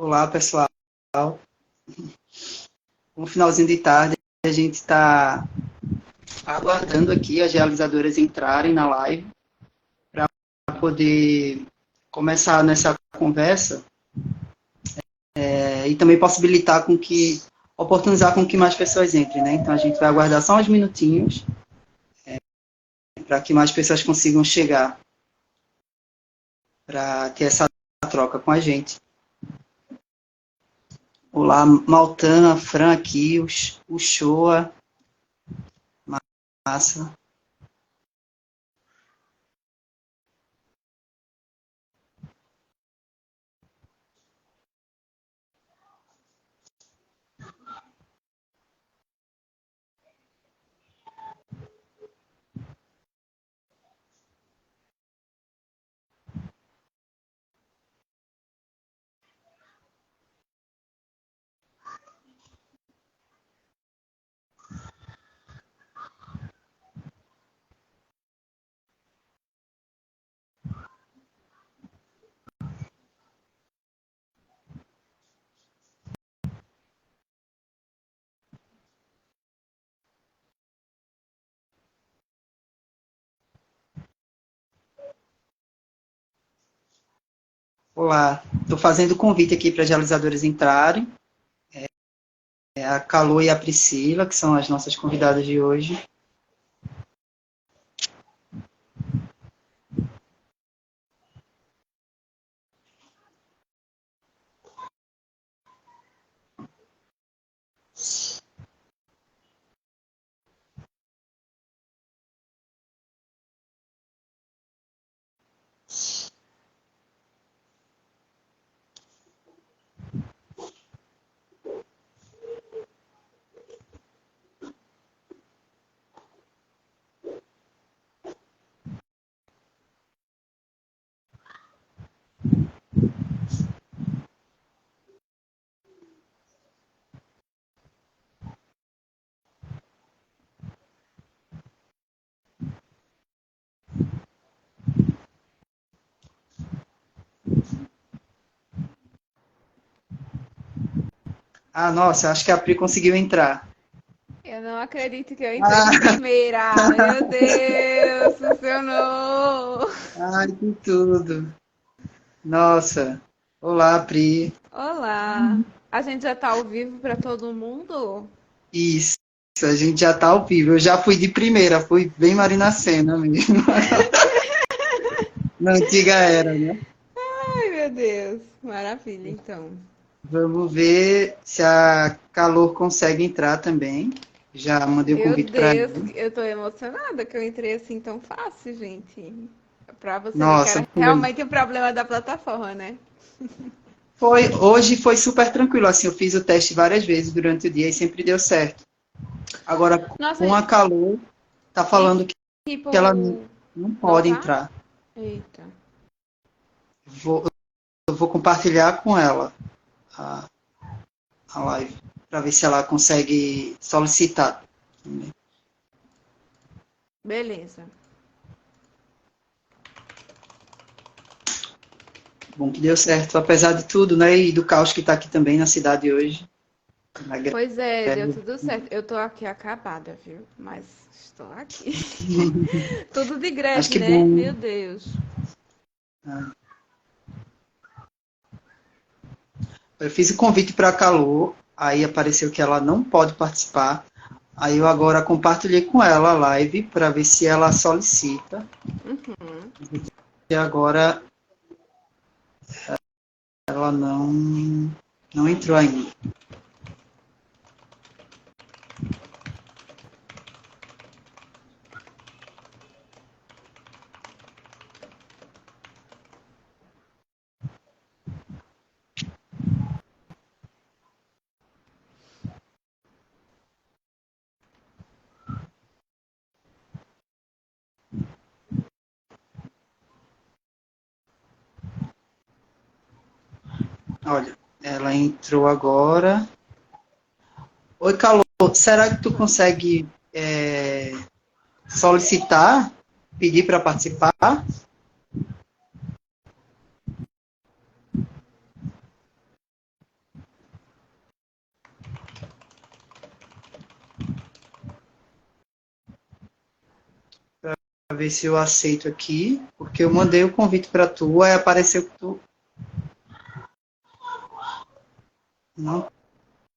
Olá, pessoal. No finalzinho de tarde, a gente está aguardando aqui as realizadoras entrarem na live para poder começar nessa conversa e também possibilitar oportunizar com que mais pessoas entrem, né? Então a gente vai aguardar só uns minutinhos para que mais pessoas consigam chegar para ter essa troca com a gente. Olá, Maltan, Fran aqui, o Shoa, massa. Olá, estou fazendo o convite aqui para as realizadoras entrarem. É a Calu e a Priscila, que são as nossas convidadas de hoje. Ah, nossa, acho que a Pri conseguiu entrar. Eu não acredito que eu entrei de primeira. Meu Deus, funcionou. Ai, que tudo. Nossa, olá, Pri. Olá. A gente já tá ao vivo para todo mundo? Isso, a gente já está ao vivo. Eu já fui de primeira, fui bem Marina Sena mesmo. Na antiga era, né? Ai, meu Deus. Maravilha, então. Vamos ver se a Calor consegue entrar também. Já mandei o Meu convite para Deus, ela. eu tô emocionada que eu entrei assim tão fácil, gente. Pra você ver que Nossa, era realmente um problema da plataforma, né? hoje foi super tranquilo, assim, eu fiz o teste várias vezes durante o dia e sempre deu certo. Agora, Nossa, com a Calor, tá e falando que ela tipo, não não pode tá? entrar. Eita. Vou, eu vou compartilhar com ela a, a live, para ver se ela consegue solicitar. Beleza. Bom que deu certo, apesar de tudo, né? E do caos que está aqui também na cidade hoje. Na Pois é, deu greve. tudo certo. Eu tô aqui acabada, viu? Mas estou aqui. Tudo de Mas greve, que né? bom. Meu Deus. Eu fiz o convite para a Calor, aí apareceu que ela não pode participar. Aí eu agora compartilhei com ela a live para ver se ela solicita. Uhum. E agora ela não entrou ainda. Olha, ela entrou agora. Oi, Calor, será que tu consegue solicitar, pedir para participar? ver se eu aceito aqui, porque eu mandei o convite para tu, aí apareceu que tu não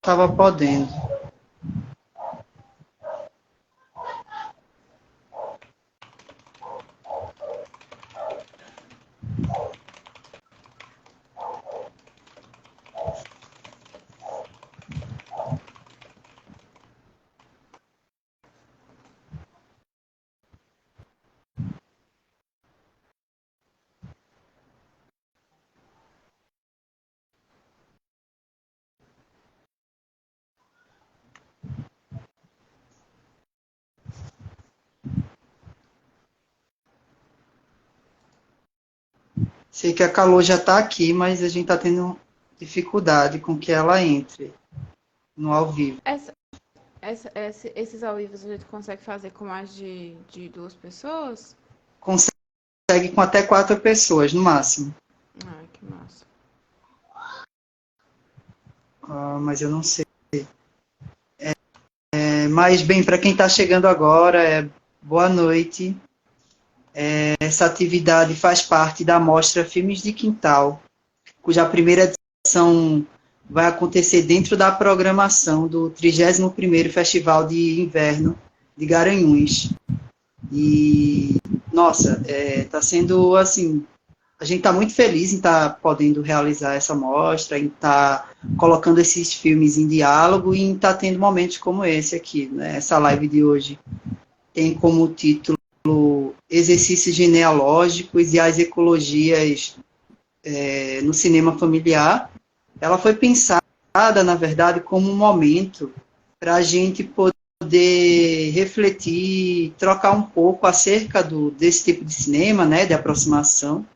estava podendo. Sei que a Calor já está aqui, mas a gente está tendo dificuldade com que ela entre no ao vivo. Esses ao vivo a gente consegue fazer com mais de 2 pessoas? Consegue com até 4 pessoas, no máximo. Ai, que massa. Mas eu não sei. Mas, bem, para quem está chegando agora, boa noite. Essa atividade faz parte da mostra Filmes de Quintal, cuja primeira edição vai acontecer dentro da programação do 31º Festival de Inverno de Garanhuns. E, nossa, está sendo, assim, a gente está muito feliz em estar podendo realizar essa mostra, em estar colocando esses filmes em diálogo e em estar tendo momentos como esse aqui, né? Essa live de hoje tem como título Exercícios Genealógicos e as Ecologias no Cinema Familiar. Ela foi pensada, na verdade, como um momento para a gente poder refletir, trocar um pouco acerca desse tipo de cinema, né, de aproximação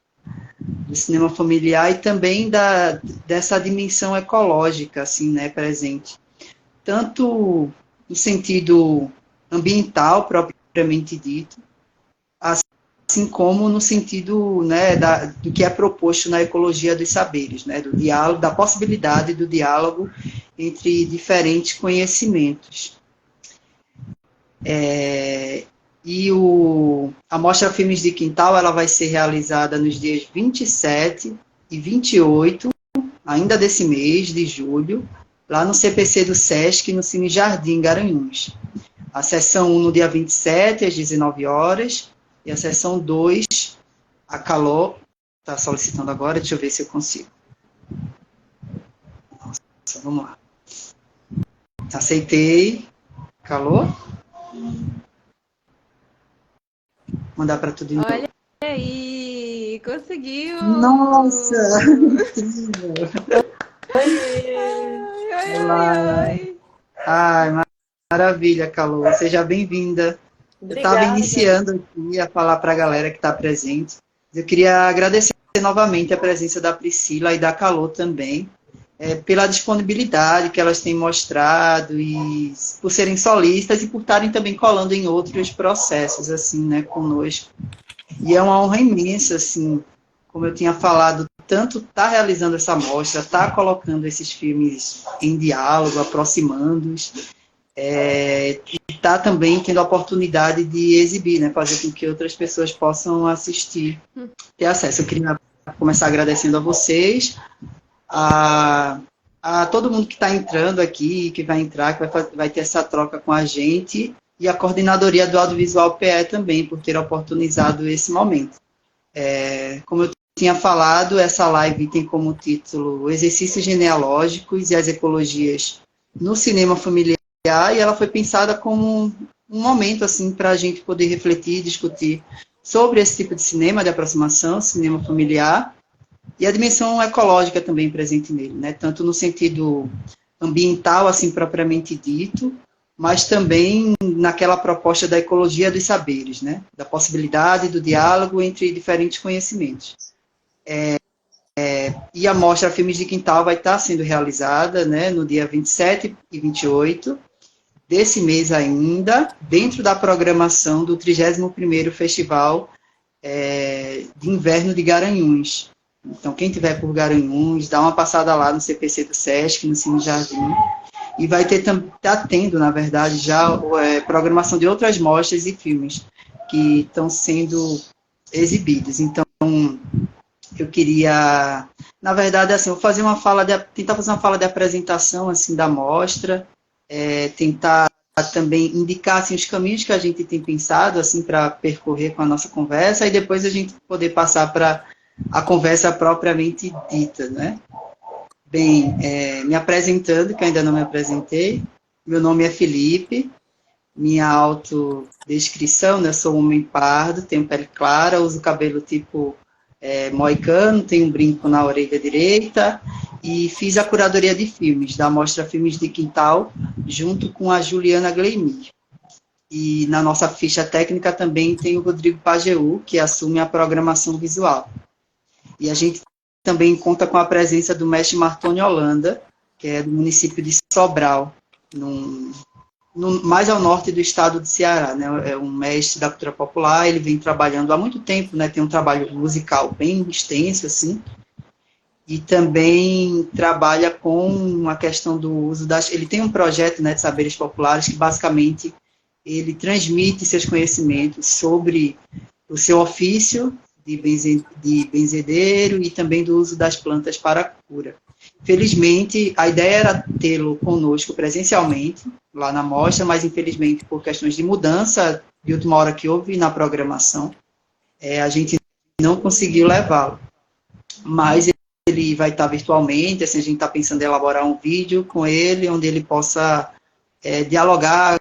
do cinema familiar e também dessa dimensão ecológica, assim, né, presente. Tanto no sentido ambiental, propriamente dito, assim como no sentido, né, do que é proposto na ecologia dos saberes, né, do diálogo, da possibilidade do diálogo entre diferentes conhecimentos. A Mostra Filmes de Quintal ela vai ser realizada nos dias 27 e 28, ainda desse mês de julho, lá no CPC do Sesc, no Cine Jardim Garanhuns. A sessão 1 no dia 27, às 19 horas, e a sessão 2, a Calor está solicitando agora, deixa eu ver se eu consigo. Nossa, vamos lá. Aceitei. Calor? Mandar para tudo de novo. Olha aí, conseguiu! Nossa! Oi. Ai, maravilha, Calor. Seja bem-vinda. Eu estava iniciando aqui a falar para a galera que está presente. Eu queria agradecer novamente a presença da Priscila e da Calor também, pela disponibilidade que elas têm mostrado e por serem solistas e por estarem também colando em outros processos, assim, né, conosco. E é uma honra imensa, assim, como eu tinha falado, tanto estar realizando essa mostra, estar colocando esses filmes em diálogo, aproximando-os, e estar também tendo a oportunidade de exibir, né, fazer com que outras pessoas possam assistir, ter acesso. Eu queria começar agradecendo a vocês, a todo mundo que está entrando aqui, que vai entrar, que vai ter essa troca com a gente, e a coordenadoria do Audiovisual PE também, por ter oportunizado esse momento. Como eu tinha falado, essa live tem como título Exercícios Genealógicos e as Ecologias no Cinema Familiar, e ela foi pensada como um momento assim, para a gente poder refletir e discutir sobre esse tipo de cinema de aproximação, cinema familiar, e a dimensão ecológica também presente nele, né? Tanto no sentido ambiental, assim, propriamente dito, mas também naquela proposta da ecologia dos saberes, né? Da possibilidade do diálogo entre diferentes conhecimentos. E a Mostra Filmes de Quintal vai estar sendo realizada, né, no dia 27 e 28 desse mês ainda, dentro da programação do 31º Festival de Inverno de Garanhuns. Então, quem estiver por Garanhuns, dá uma passada lá no CPC do Sesc, no Cine Jardim, e vai está tendo, na verdade, já programação de outras mostras e filmes que estão sendo exibidos. Então, eu queria, na verdade, assim, tentar fazer uma fala de apresentação assim da mostra, tentar também indicar assim, os caminhos que a gente tem pensado assim para percorrer com a nossa conversa e depois a gente poder passar para a conversa propriamente dita, né? Bem, me apresentando, que eu ainda não me apresentei, meu nome é Felipe, minha autodescrição, né? Sou um homem pardo, tenho pele clara, uso cabelo tipo moicano, tenho um brinco na orelha direita e fiz a curadoria de filmes da Mostra Filmes de Quintal, junto com a Juliana Gleimir. E na nossa ficha técnica também tem o Rodrigo Pajeú, que assume a programação visual. E a gente também conta com a presença do mestre Martoni Holanda, que é do município de Sobral, mais ao norte do estado do Ceará, né? É um mestre da cultura popular, ele vem trabalhando há muito tempo, né? Tem um trabalho musical bem extenso, assim, e também trabalha com a questão do uso ele tem um projeto, né, de saberes populares que basicamente ele transmite seus conhecimentos sobre o seu ofício de benzedeiro e também do uso das plantas para a cura. Felizmente, a ideia era tê-lo conosco presencialmente, lá na mostra, mas infelizmente por questões de mudança de última hora que houve na programação, a gente não conseguiu levá-lo. Mas ele vai estar virtualmente, assim, a gente está pensando em elaborar um vídeo com ele, onde ele possa dialogar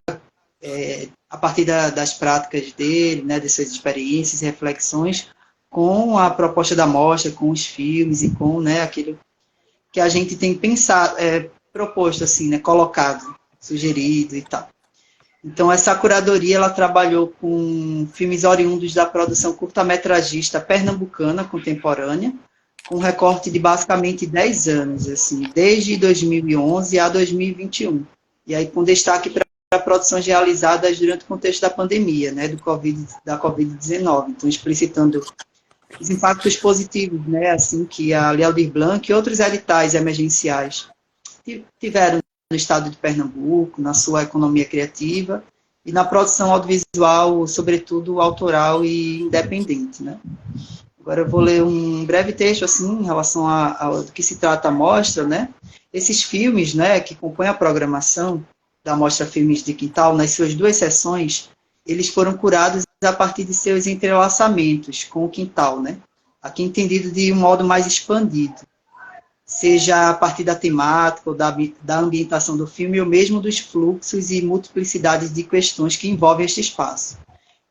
a partir das práticas dele, né, de suas experiências e reflexões, com a proposta da mostra, com os filmes e com, né, aquilo que a gente tem pensado, proposto, assim, né, colocado, sugerido e tal. Então, essa curadoria, ela trabalhou com filmes oriundos da produção curta-metragista pernambucana contemporânea, com um recorte de basicamente 10 anos, assim, desde 2011 a 2021. E aí, com destaque para produções realizadas durante o contexto da pandemia, né, da Covid-19. Então, explicitando os impactos positivos, né, assim, que a Lei Aldir Blanc e outros editais emergenciais tiveram no estado de Pernambuco, na sua economia criativa e na produção audiovisual, sobretudo autoral e independente, né. Agora eu vou ler um breve texto, assim, em relação ao que se trata a mostra, né. Esses filmes, né, que compõem a programação da Mostra Filmes de Quintal, nas suas 2 sessões, eles foram curados a partir de seus entrelaçamentos com o quintal, né? Aqui entendido de um modo mais expandido, seja a partir da temática ou da ambientação do filme, ou mesmo dos fluxos e multiplicidades de questões que envolvem este espaço.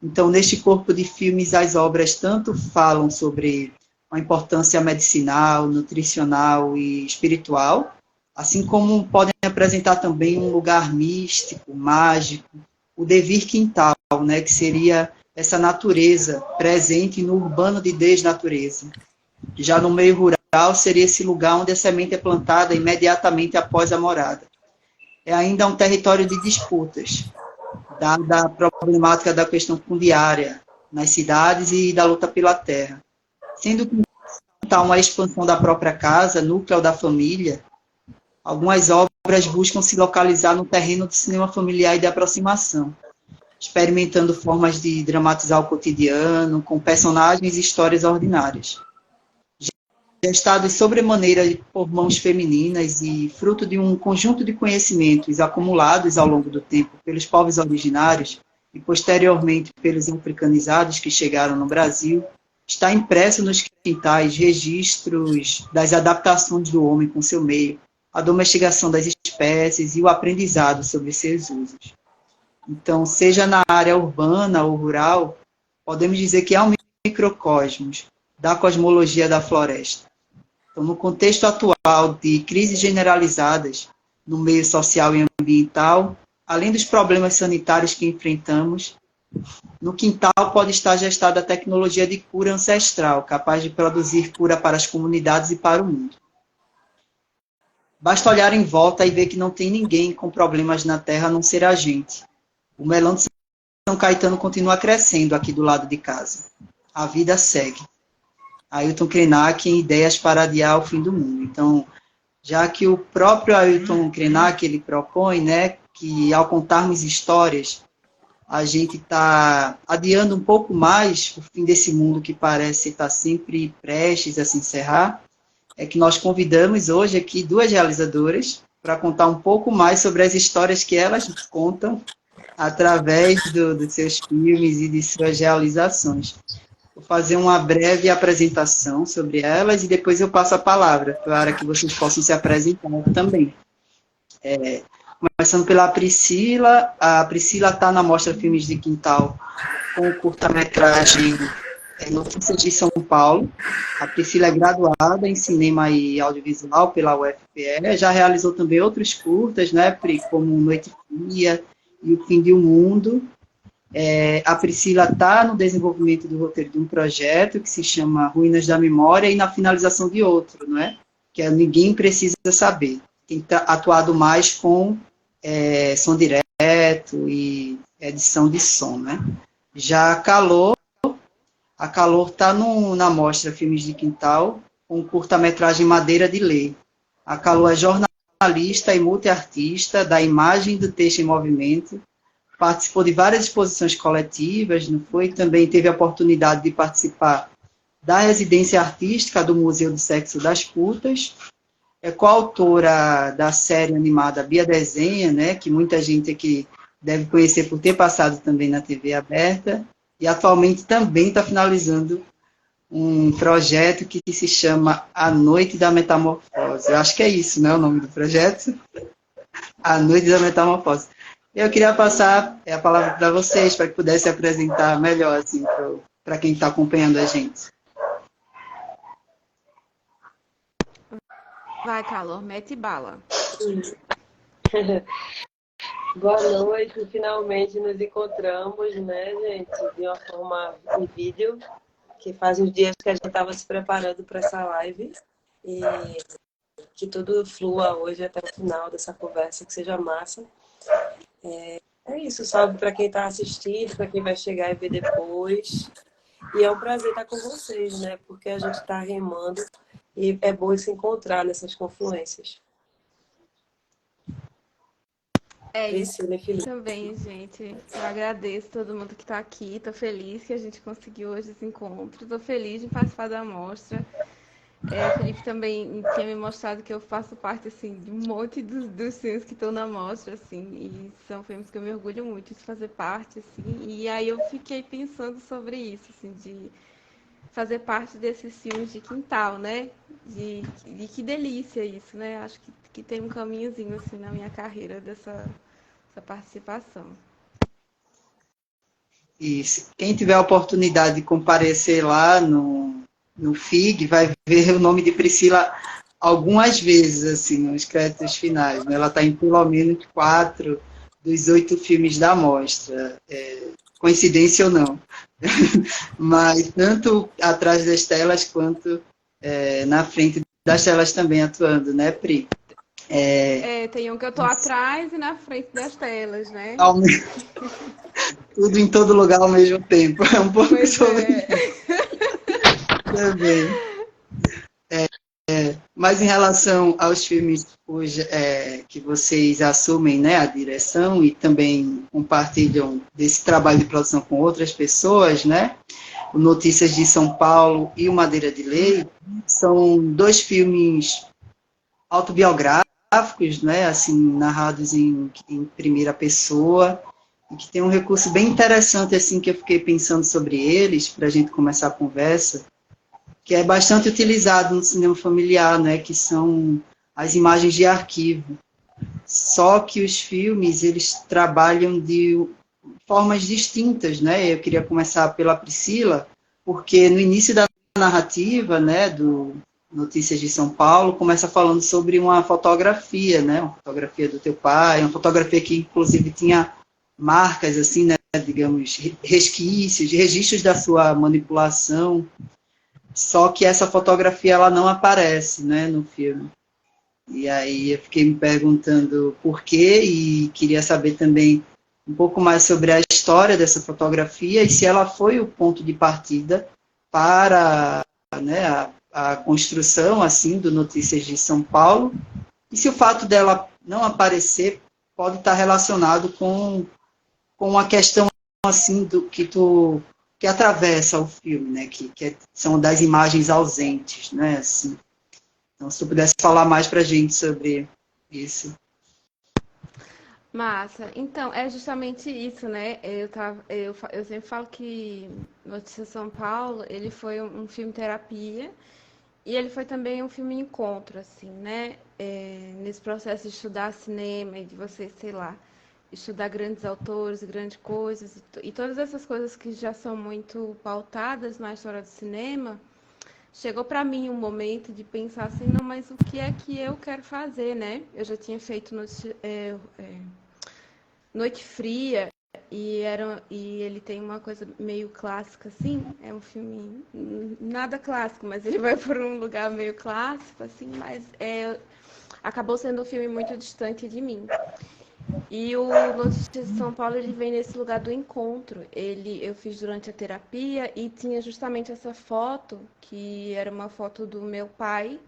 Então, neste corpo de filmes, as obras tanto falam sobre a importância medicinal, nutricional e espiritual, assim como podem apresentar também um lugar místico, mágico, o devir quintal, né, que seria essa natureza presente no urbano de desnatureza. Já no meio rural seria esse lugar onde a semente é plantada imediatamente após a morada. É ainda um território de disputas, dada a problemática da questão fundiária nas cidades e da luta pela terra. Sendo que uma expansão da própria casa, núcleo da família, algumas obras buscam se localizar no terreno do cinema familiar e de aproximação, experimentando formas de dramatizar o cotidiano, com personagens e histórias ordinárias. Gestados sobremaneira por mãos femininas e fruto de um conjunto de conhecimentos acumulados ao longo do tempo pelos povos originários e posteriormente pelos africanizados que chegaram no Brasil, está impresso nos quintais registros das adaptações do homem com seu meio, a domesticação das espécies e o aprendizado sobre seus usos. Então, seja na área urbana ou rural, podemos dizer que há um microcosmos da cosmologia da floresta. Então, no contexto atual de crises generalizadas no meio social e ambiental, além dos problemas sanitários que enfrentamos, no quintal pode estar gestada a tecnologia de cura ancestral, capaz de produzir cura para as comunidades e para o mundo. Basta olhar em volta e ver que não tem ninguém com problemas na Terra a não ser a gente. O melão de São Caetano continua crescendo aqui do lado de casa. A vida segue. Ailton Krenak em Ideias para Adiar o Fim do Mundo. Então, já que o próprio Ailton Krenak ele propõe, né, que ao contarmos histórias, a gente está adiando um pouco mais o fim desse mundo que parece estar sempre prestes a se encerrar, é que nós convidamos hoje aqui duas realizadoras para contar um pouco mais sobre as histórias que elas contam através dos seus filmes e de suas realizações. Vou fazer uma breve apresentação sobre elas e depois eu passo a palavra para que vocês possam se apresentar também. Começando pela Priscila. A Priscila está na Mostra Filmes de Quintal com curta-metragem Notícias de São Paulo. A Priscila é graduada em Cinema e Audiovisual pela UFPE. Já realizou também outros curtas, né, Pri, como Noite Fria e O Fim de um Mundo. A Priscila está no desenvolvimento do roteiro de um projeto que se chama Ruínas da Memória e na finalização de outro, não é? Que é Ninguém Precisa Saber. Tem atuado mais com som direto e edição de som, né? Já a Calor está na Mostra Filmes de Quintal com curta-metragem Madeira de Lei. A Calor é jornalista e multiartista da imagem e do texto em movimento, participou de várias exposições coletivas, não foi? Também teve a oportunidade de participar da residência artística do Museu do Sexo das Putas, é coautora da série animada Bia Desenha, né, que muita gente aqui deve conhecer por ter passado também na TV aberta, e atualmente também está finalizando um projeto que se chama A Noite da Metamorfose. Eu acho que é isso, né, o nome do projeto? A Noite da Metamorfose. Eu queria passar a palavra para vocês, para que pudessem apresentar melhor, assim, para quem está acompanhando a gente. Vai, Calor, mete bala. Boa noite, finalmente nos encontramos, né, gente, de uma forma em vídeo, que faz uns dias que a gente estava se preparando para essa live, e que tudo flua hoje até o final dessa conversa, que seja massa. É isso, salve para quem está assistindo, para quem vai chegar e ver depois, e é um prazer estar com vocês, né, porque a gente está remando, e é bom se encontrar nessas confluências. É isso também, gente. Eu agradeço todo mundo que está aqui. Estou feliz que a gente conseguiu hoje esse encontro. Estou feliz de participar da mostra. O Felipe também tinha me mostrado que eu faço parte assim, de um monte dos filmes que estão na mostra, assim, e são filmes que eu me orgulho muito de fazer parte, assim. E aí eu fiquei pensando sobre isso, assim, de fazer parte desses filmes de quintal, né? De que delícia isso, né? Acho que tem um caminhozinho assim na minha carreira dessa participação. Isso. Quem tiver a oportunidade de comparecer lá no FIG vai ver o nome de Priscila algumas vezes, assim, nos créditos finais. Né? Ela está em pelo menos 4 dos 8 filmes da mostra. Coincidência ou não. Mas tanto atrás das telas quanto na frente das telas também atuando, né, Pri? Tem um que eu tô atrás e na frente das telas, né? Tudo em todo lugar ao mesmo tempo. É um pouco sobre isso. Também. Mas em relação aos filmes hoje, que vocês assumem, né, a direção e também compartilham desse trabalho de produção com outras pessoas, né? O Notícias de São Paulo e o Madeira de Lei são 2 filmes autobiográficos, né, assim, narrados em primeira pessoa, e que tem um recurso bem interessante, assim, que eu fiquei pensando sobre eles, para a gente começar a conversa, que é bastante utilizado no cinema familiar, né, que são as imagens de arquivo. Só que os filmes, eles trabalham de formas distintas, né? Eu queria começar pela Priscila, porque no início da narrativa, né, do Notícias de São Paulo, começa falando sobre uma fotografia, né, uma fotografia do teu pai, uma fotografia que, inclusive, tinha marcas, assim, né, digamos, resquícios, registros da sua manipulação, só que essa fotografia, ela não aparece, né, no filme. E aí eu fiquei me perguntando por quê, e queria saber também um pouco mais sobre a história dessa fotografia, e se ela foi o ponto de partida para, né, a construção, assim, do Notícias de São Paulo, e se o fato dela não aparecer pode estar relacionado com a questão assim que atravessa o filme, né? São das imagens ausentes, né? Assim. Então, se tu pudesse falar mais para a gente sobre isso. Massa. Então, é justamente isso, né? Eu sempre falo que Notícia São Paulo, ele foi um filme terapia e ele foi também um filme encontro, assim, né? Nesse processo de estudar cinema e de você, sei lá, estudar grandes autores, grandes coisas e todas essas coisas que já são muito pautadas na história do cinema. Chegou para mim um momento de pensar assim, não, mas o que é que eu quero fazer, né? Eu já tinha feito Noite Fria e ele tem uma coisa meio clássica assim, é um filme nada clássico, mas ele vai por um lugar meio clássico assim, mas acabou sendo um filme muito distante de mim. E o Notícias de São Paulo, ele vem nesse lugar do encontro. Eu fiz durante a terapia e tinha justamente essa foto, que era uma foto do meu pai,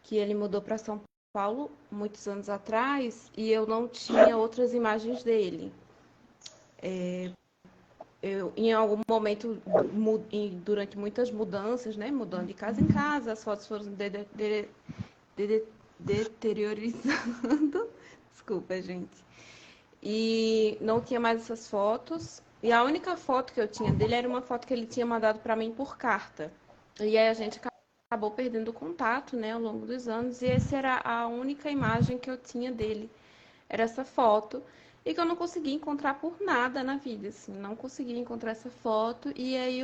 que ele mudou para São Paulo muitos anos atrás, e eu não tinha outras imagens dele. Em algum momento, durante muitas mudanças, né, mudando de casa em casa, as fotos foram deteriorizando. Desculpa, gente. E não tinha mais essas fotos. E a única foto que eu tinha dele era uma foto que ele tinha mandado para mim por carta. E aí a gente acabou perdendo o contato, né, ao longo dos anos. E essa era a única imagem que eu tinha dele. Era essa foto. E que eu não conseguia encontrar por nada na vida, assim. Não conseguia encontrar essa foto. E aí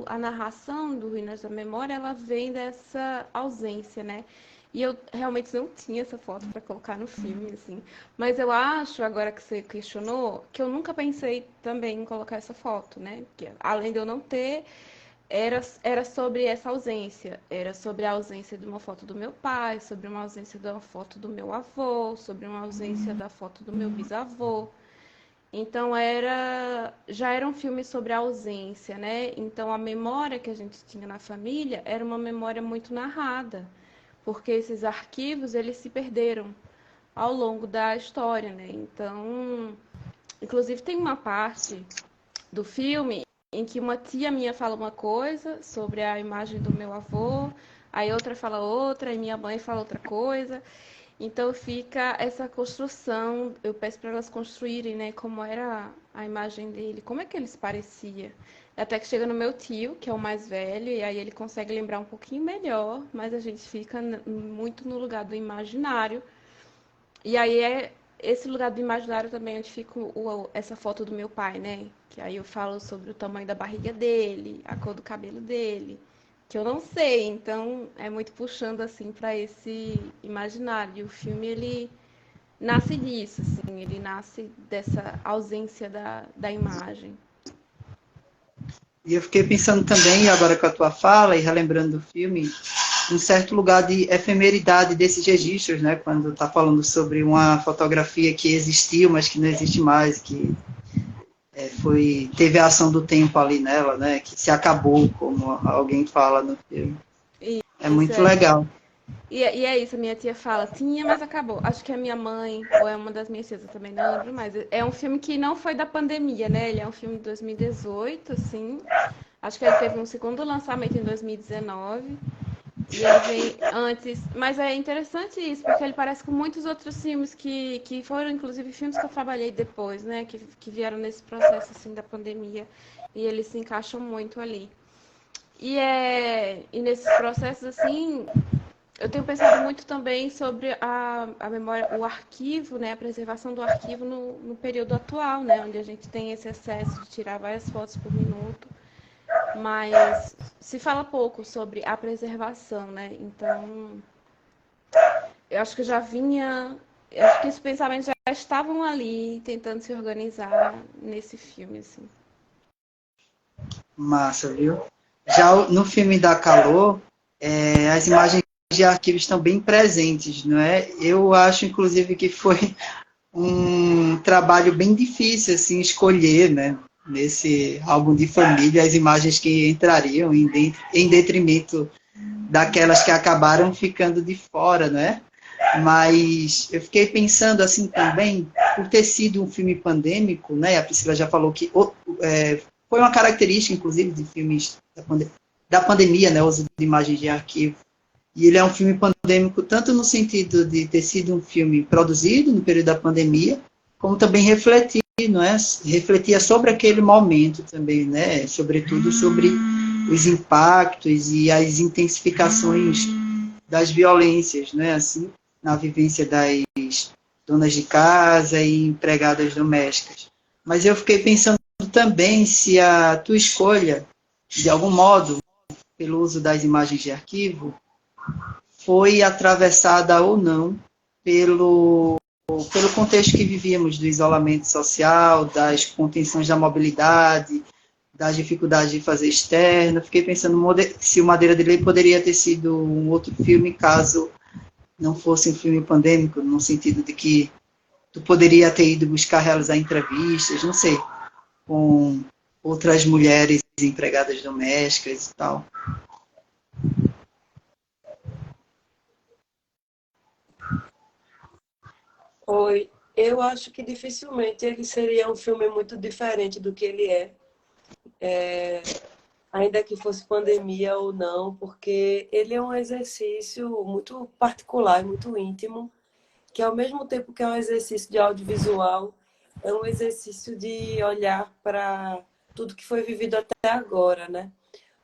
a narração do Ruínas da Memória, ela vem dessa ausência, né? E eu realmente não tinha essa foto para colocar no filme, assim. Mas eu acho, agora que você questionou, que eu nunca pensei também em colocar essa foto, né? Que, além de eu não ter, era sobre essa ausência. Era sobre a ausência de uma foto do meu pai, sobre uma ausência de uma foto do meu avô, sobre uma ausência da foto do meu bisavô. Então já era um filme sobre a ausência, né? Então a memória que a gente tinha na família era uma memória muito narrada, porque esses arquivos eles se perderam ao longo da história, né? Então, inclusive tem uma parte do filme em que uma tia minha fala uma coisa sobre a imagem do meu avô, aí outra fala outra, e minha mãe fala outra coisa. Então fica essa construção, eu peço para elas construírem, né, como era a imagem dele, como é que ele se parecia. Até que chega no meu tio, que é o mais velho, e aí ele consegue lembrar um pouquinho melhor, mas a gente fica muito no lugar do imaginário. E aí é esse lugar do imaginário também onde fica essa foto do meu pai, né? Que aí eu falo sobre o tamanho da barriga dele, a cor do cabelo dele, que eu não sei, então é muito puxando assim para esse imaginário. E o filme ele nasce disso, assim, ele nasce dessa ausência da imagem. E eu fiquei pensando também, agora com a tua fala e relembrando do filme, um certo lugar de efemeridade desses registros, né? Quando está falando sobre uma fotografia que existiu, mas que não existe mais, que teve a ação do tempo ali nela, né? Que se acabou, como alguém fala no filme. É muito legal. E é isso, a minha tia fala, tinha, mas acabou. Acho que é minha mãe, ou é uma das minhas tias, eu também não lembro mais. É um filme que não foi da pandemia, né? Ele é um filme de 2018, assim. Acho que ele teve um segundo lançamento em 2019. E ele vem antes. Mas é interessante isso, porque ele parece com muitos outros filmes que foram, inclusive, filmes que eu trabalhei depois, né? Que vieram nesse processo, assim, da pandemia. E eles se encaixam muito ali. E nesses processos, assim, eu tenho pensado muito também sobre a memória, o arquivo, né, a preservação do arquivo no período atual, né, onde a gente tem esse excesso de tirar várias fotos por minuto, mas se fala pouco sobre a preservação, né, então eu acho que acho que esses pensamentos já estavam ali tentando se organizar nesse filme, assim. Massa, viu? Já no filme da Calor, as imagens de arquivo estão bem presentes, não é? Eu acho, inclusive, que foi um trabalho bem difícil, assim, escolher, né? Nesse álbum de família, as imagens que entrariam em detrimento daquelas que acabaram ficando de fora, né? Mas eu fiquei pensando assim também, por ter sido um filme pandêmico, né? A Priscila já falou que foi uma característica, inclusive, de filmes da pandemia, né? O uso de imagens de arquivo. E ele é um filme pandêmico tanto no sentido de ter sido um filme produzido no período da pandemia, como também refletir, não é? Refletia sobre aquele momento também, né? Sobretudo sobre os impactos e as intensificações das violências, né? Assim, na vivência das donas de casa e empregadas domésticas. Mas eu fiquei pensando também se a tua escolha, de algum modo, pelo uso das imagens de arquivo, foi atravessada ou não pelo contexto que vivíamos do isolamento social, das contenções da mobilidade, das dificuldades de fazer externo. Fiquei pensando se o Madeira de Lei poderia ter sido um outro filme caso não fosse um filme pandêmico, no sentido de que tu poderia ter ido buscar realizar entrevistas, não sei, com outras mulheres empregadas domésticas e tal. Oi, eu acho que dificilmente ele seria um filme muito diferente do que ele ainda que fosse pandemia ou não, porque ele é um exercício muito particular, muito íntimo, que ao mesmo tempo que é um exercício de audiovisual, é um exercício de olhar para tudo que foi vivido até agora, né?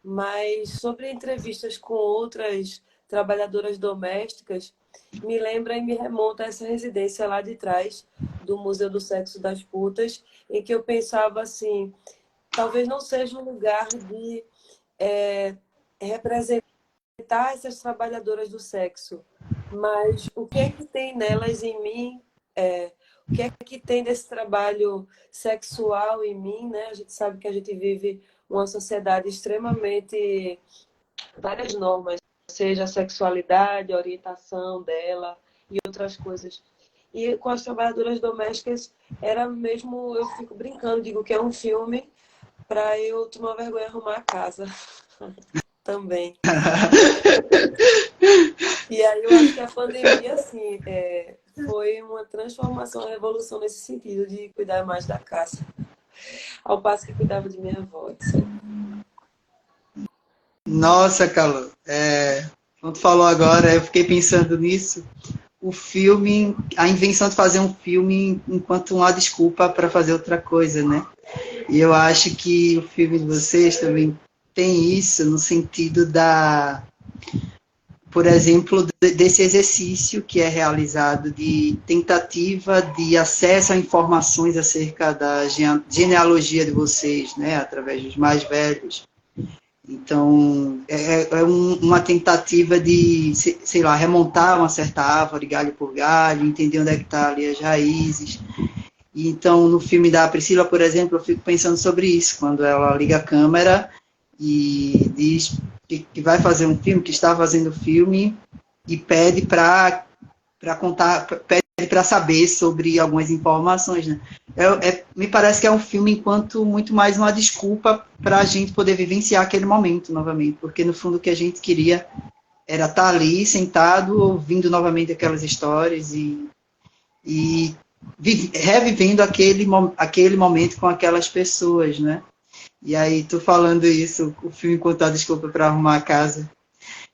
Mas sobre entrevistas com outras trabalhadoras domésticas, me lembra e me remonta a essa residência lá de trás do Museu do Sexo das Putas, em que eu pensava assim, talvez não seja um lugar de representar essas trabalhadoras do sexo, mas o que é que tem nelas em mim, o que é que tem desse trabalho sexual em mim, né? A gente sabe que a gente vive uma sociedade extremamente várias normas, seja a sexualidade, a orientação dela e outras coisas. E com as trabalhadoras domésticas era mesmo, eu fico brincando, digo que é um filme para eu tomar vergonha e arrumar a casa também. E aí eu acho que a pandemia, assim, foi uma transformação, uma revolução nesse sentido de cuidar mais da casa, ao passo que cuidava de minha avó, etc. Nossa, Carlos, quando tu falou agora, eu fiquei pensando nisso. O filme, a invenção de fazer um filme enquanto uma desculpa para fazer outra coisa, né? E eu acho que o filme de vocês também tem isso no sentido por exemplo, desse exercício que é realizado de tentativa de acesso a informações acerca da genealogia de vocês, né, através dos mais velhos. Então, uma tentativa de, sei lá, remontar uma certa árvore, galho por galho, entender onde é que está ali as raízes. E então, no filme da Priscila, por exemplo, eu fico pensando sobre isso, quando ela liga a câmera e diz que vai fazer um filme, que está fazendo filme, e pede para contar, pede para saber sobre algumas informações, né? Me parece que é um filme enquanto muito mais uma desculpa para a gente poder vivenciar aquele momento novamente, porque no fundo o que a gente queria era estar ali sentado ouvindo novamente aquelas histórias e revivendo aquele momento com aquelas pessoas, né? E aí, tu falando isso, o filme Contar Desculpa para Arrumar a Casa,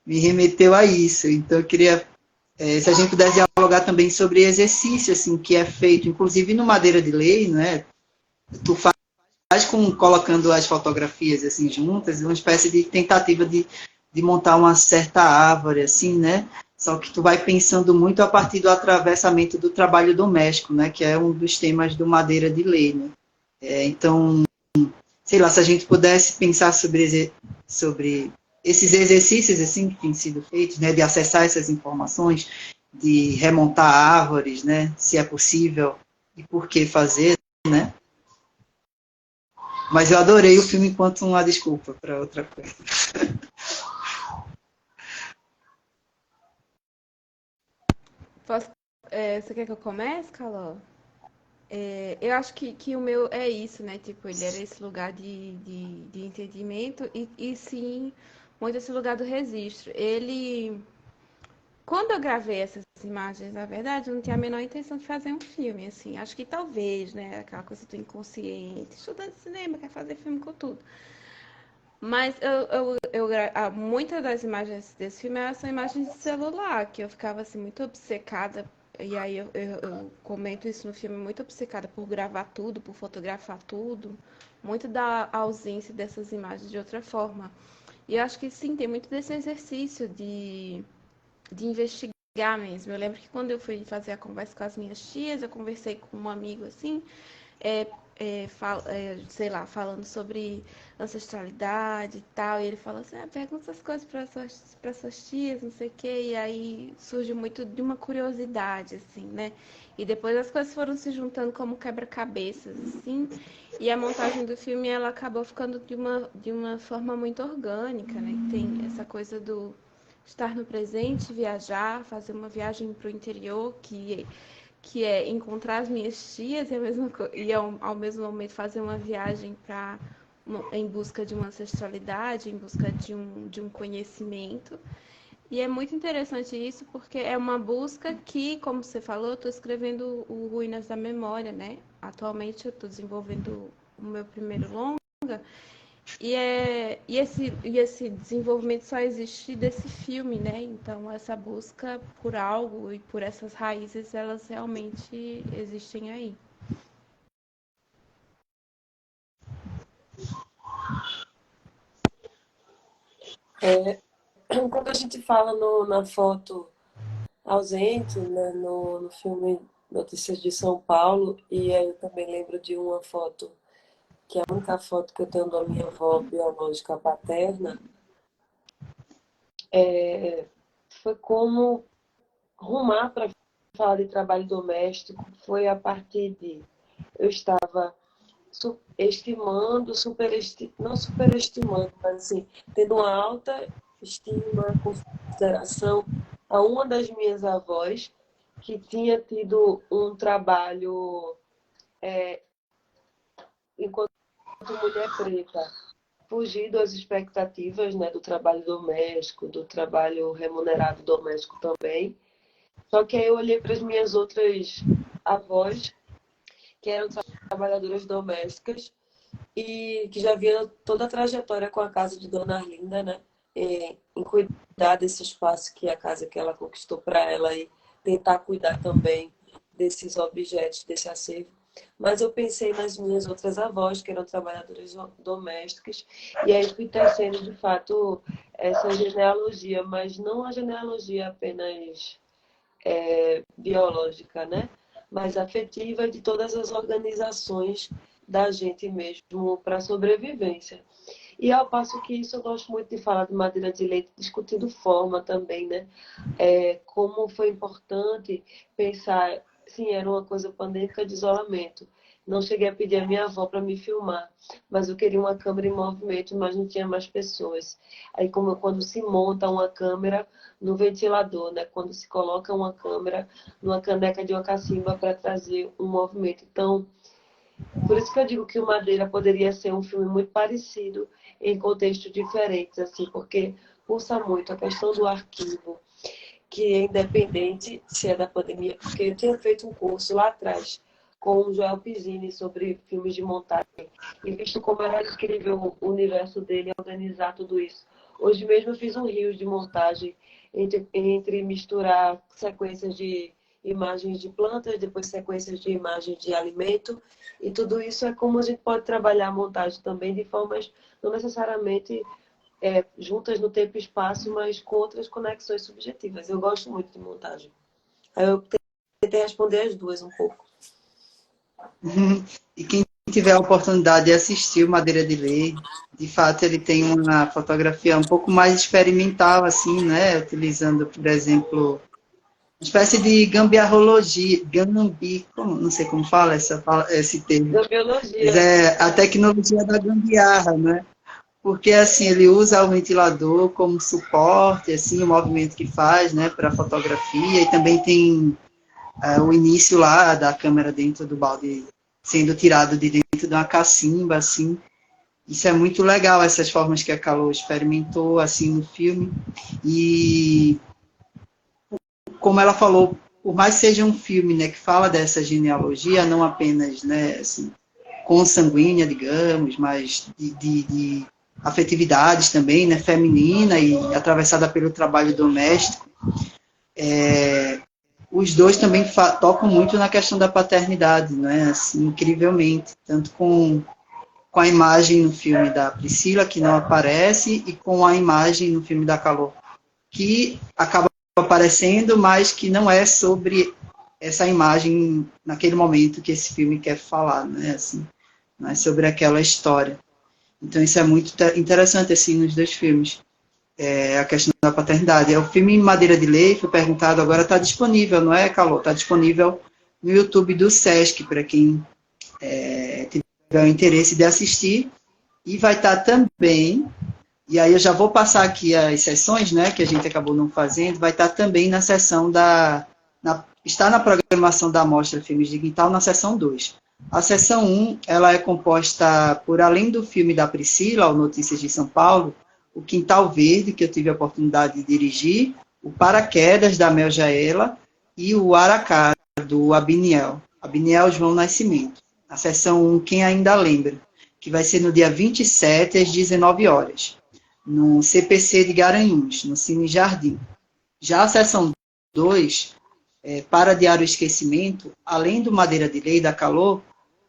me remeteu a isso. Então, eu queria, se a gente pudesse dialogar também sobre exercício, assim, que é feito, inclusive no Madeira de Lei, né? Tu faz colocando as fotografias, assim, juntas, uma espécie de tentativa de montar uma certa árvore, assim, né? Só que tu vai pensando muito a partir do atravessamento do trabalho doméstico, né? Que é um dos temas do Madeira de Lei, né? Então, sei lá, se a gente pudesse pensar sobre esses exercícios assim que têm sido feitos, né, de acessar essas informações, de remontar árvores, né, se é possível e por que fazer, né? Mas eu adorei o filme enquanto uma desculpa para outra coisa. Você quer que eu comece, Caló? Eu acho que o meu é isso, né? Tipo, ele era esse lugar de entendimento e sim, muito esse lugar do registro. Ele quando eu gravei essas imagens, na verdade, eu não tinha a menor intenção de fazer um filme, assim. Acho que talvez, né, aquela coisa do inconsciente, estudante de cinema, quer fazer filme com tudo. Mas muitas das imagens desse filme são imagens de celular, que eu ficava assim muito obcecada. E aí eu comento isso no filme, muito obcecada por gravar tudo, por fotografar tudo, muito da ausência dessas imagens de outra forma. E eu acho que sim, tem muito desse exercício de investigar mesmo. Eu lembro que quando eu fui fazer a conversa com as minhas tias, eu conversei com um amigo assim, sei lá, falando sobre ancestralidade e tal, e ele falou assim, pergunta essas coisas para suas tias, não sei o quê, e aí surge muito de uma curiosidade, assim, né? E depois as coisas foram se juntando como quebra-cabeças, assim, e a montagem do filme, ela acabou ficando de uma forma muito orgânica, né? Tem essa coisa do estar no presente, viajar, fazer uma viagem para o interior, que é encontrar as minhas tias e ao mesmo momento fazer uma viagem em busca de uma ancestralidade, em busca de um conhecimento. E é muito interessante isso, porque é uma busca que, como você falou, eu estou escrevendo o Ruínas da Memória, né? Atualmente eu estou desenvolvendo o meu primeiro longa, e esse desenvolvimento só existe desse filme, né? Então, essa busca por algo e por essas raízes, elas realmente existem aí. Quando a gente fala na foto ausente, né, no filme Notícias de São Paulo, e aí eu também lembro de uma foto, que é a única foto que eu tenho da minha avó biológica paterna, foi como rumar para falar de trabalho doméstico, foi a partir de eu estava estimando, não superestimando, mas assim, tendo uma alta estima, consideração a uma das minhas avós, que tinha tido um trabalho enquanto mulher preta, fugido às expectativas, né, do trabalho doméstico, do trabalho remunerado doméstico também. Só que aí eu olhei para as minhas outras avós, que eram trabalhadoras domésticas, e que já via toda a trajetória com a casa de Dona Arlinda, né? Em cuidar desse espaço que é a casa que ela conquistou para ela e tentar cuidar também desses objetos, desse acervo. Mas eu pensei nas minhas outras avós, que eram trabalhadoras domésticas, e aí fui tecendo, de fato, essa genealogia, mas não a genealogia apenas biológica, né? Mas afetiva de todas as organizações da gente mesmo para a sobrevivência. E ao passo que isso eu gosto muito de falar de madeira de leite, discutindo forma também, né? Como foi importante pensar, sim, era uma coisa pandêmica de isolamento. Não cheguei a pedir a minha avó para me filmar, mas eu queria uma câmera em movimento, mas não tinha mais pessoas. Aí, como quando se monta uma câmera no ventilador, né? Quando se coloca uma câmera numa caneca de uma cacimba para trazer um movimento. Então, por isso que eu digo que o Madeira poderia ser um filme muito parecido em contextos diferentes, assim, porque pulsa muito a questão do arquivo, que é independente se é da pandemia, porque eu tinha feito um curso lá atrás com o Joel Pizzini sobre filmes de montagem e visto como era incrível o universo dele organizar tudo isso. Hoje mesmo eu fiz um rio de montagem entre misturar sequências de imagens de plantas, depois sequências de imagens de alimento, e tudo isso é como a gente pode trabalhar a montagem também de formas não necessariamente juntas no tempo e espaço, mas com outras conexões subjetivas. Eu gosto muito de montagem. Aí eu tentei responder as duas um pouco. E quem tiver a oportunidade de assistir o Madeira de Lei, de fato ele tem uma fotografia um pouco mais experimental, assim, né? Utilizando, por exemplo, uma espécie de gambiarrologia, não sei como fala esse termo. Da biologia. Mas é a tecnologia da gambiarra, né? Porque assim ele usa o ventilador como suporte, assim o movimento que faz, né, para fotografia, e também tem o início lá da câmera dentro do balde sendo tirado de dentro de uma cacimba, assim. Isso é muito legal, essas formas que a Calô experimentou assim no filme. E como ela falou, por mais que seja um filme, né, que fala dessa genealogia, não apenas, né, assim, consanguínea, digamos, mas de afetividades também, né, feminina e atravessada pelo trabalho doméstico, os dois também tocam muito na questão da paternidade, né, assim, incrivelmente, tanto com a imagem no filme da Priscila, que não aparece, e com a imagem no filme da Calor, que acaba aparecendo, mas que não é sobre essa imagem naquele momento que esse filme quer falar, né, assim, não é sobre aquela história. Então isso é muito interessante, assim, nos dois filmes, a questão da paternidade. O filme Madeira de Lei, foi perguntado, agora está disponível, não é, Calor? Está disponível no YouTube do Sesc, para quem tiver o interesse de assistir, e vai estar também, e aí eu já vou passar aqui as sessões, né, que a gente acabou não fazendo, vai estar também na sessão está na programação da Mostra Filmes de Quintal, na sessão 2. A sessão 1, ela é composta por, além do filme da Priscila, o Notícias de São Paulo, o Quintal Verde, que eu tive a oportunidade de dirigir, o Paraquedas, da Mel Jaela, e o Aracá, do Abiniel João Nascimento. A sessão 1, quem ainda lembra, que vai ser no dia 27, às 19 horas, no CPC de Garanhuns, no Cine Jardim. Já a sessão 2, para adiar o esquecimento, além do Madeira de Lei, da Calor,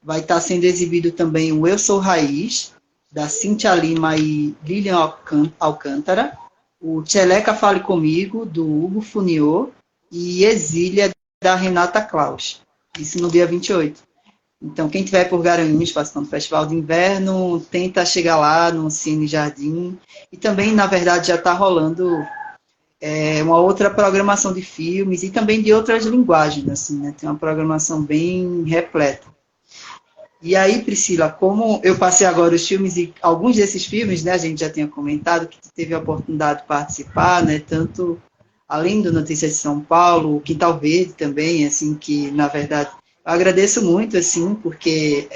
vai estar sendo exibido também o Eu Sou Raiz, da Cíntia Lima e Lilian Alcântara, o Tcheleca Fale Comigo, do Hugo Funiô, e Exília, da Renata Klaus. Isso no dia 28. Então, quem tiver por Garanhuns, participando do Festival de Inverno, tenta chegar lá no Cine Jardim. E também, na verdade, já está rolando uma outra programação de filmes e também de outras linguagens, assim, né? Tem uma programação bem repleta. E aí, Priscila, como eu passei agora os filmes, e alguns desses filmes, né, a gente já tinha comentado, que teve a oportunidade de participar, né, tanto além do Notícias de São Paulo, o Quintal Verde também, assim, que, na verdade, eu agradeço muito, assim, porque